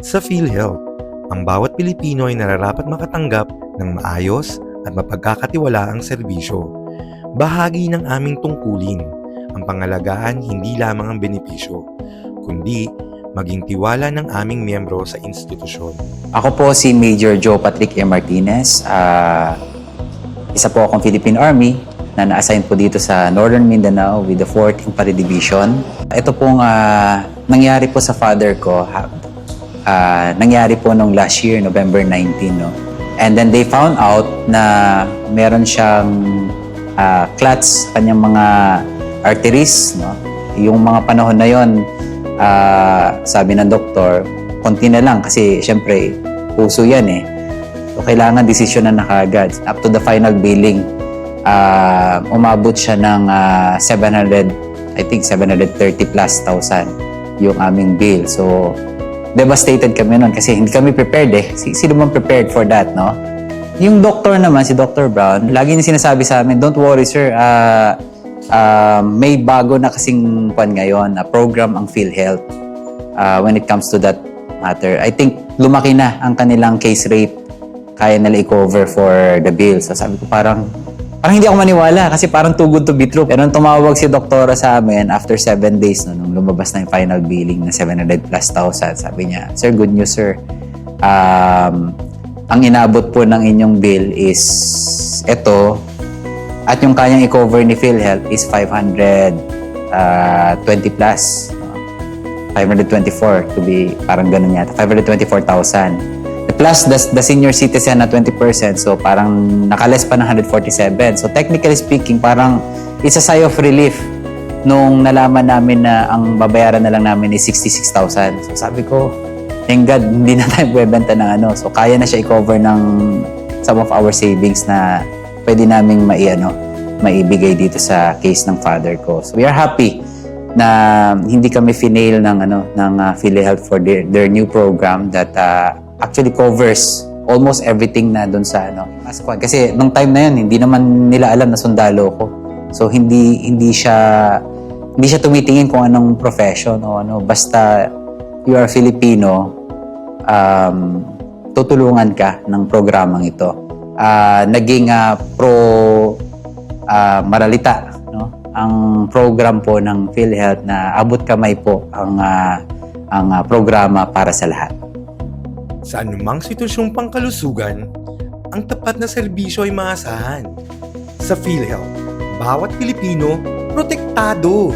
Sa PhilHealth, ang bawat Pilipino ay nararapat makatanggap ng maayos at mapagkakatiwalaang serbisyo. Bahagi ng aming tungkulin, ang pangalagaan hindi lamang ang benepisyo, kundi maging tiwala ng aming miyembro sa institusyon. Ako po si Major Joe Patrick E. Martinez. Isa po akong Philippine Army na na-assign po dito sa Northern Mindanao with the 4th Infantry Division. Ito pong nangyari po sa father ko. Nangyari po nung last year, November 19. No? And then they found out na meron siyang clots sa kanyang mga arteries. No? Yung mga panahon na yon, sabi ng doktor, konti na lang kasi syempre puso yan eh. So kailangan desisyon na nakagad. Up to the final billing, umabot siya ng 730 plus thousand yung aming bill. So devastated kami nun kasi hindi kami prepared eh. Sino man prepared for that, no? Yung doctor naman, si Dr. Brown, lagi niya sinasabi sa amin, don't worry sir, may bago na kasing ngayon, program ang PhilHealth when it comes to that matter. I think lumaki na ang kanilang case rate, kaya nila i-cover for the bill. So sabi ko parang hindi ako maniwala kasi parang too good to be true. Pero nung tumawag si doktora sa amin after 7 days, no, nung lumabas na yung final billing na 700 plus thousand, sabi niya, sir, good news sir. Ang inabot po ng inyong bill is ito, at yung kanyang i-cover ni PhilHealth is 520 plus. 524 to be, parang ganun yata. 524,000. Plus the senior citizen na 20%, so parang nakales pa ng 147. So technically speaking, parang it's a sigh of relief nung nalaman namin na ang babayaran na lang namin is 66,000. So sabi ko, thank God, hindi na tayo bebenta ng ano. So kaya na siya i-cover ng some of our savings na pwede naming maibigay dito sa case ng father ko. So we are happy na hindi kami finail ng PhilHealth for their new program that actually covers almost everything na doon sa ASQUAD. Kasi nung time na yun, hindi naman nila alam na sundalo ko. So hindi siya tumitingin kung anong profession o ano. Basta you are Filipino, tutulungan ka ng programang ito. Naging Maralita, no? Ang program po ng PhilHealth na abot kamay po ang programa para sa lahat. Sa anumang sitwasyong pangkalusugan, ang tapat na serbisyo ay maasahan. Sa PhilHealth, bawat Pilipino protektado.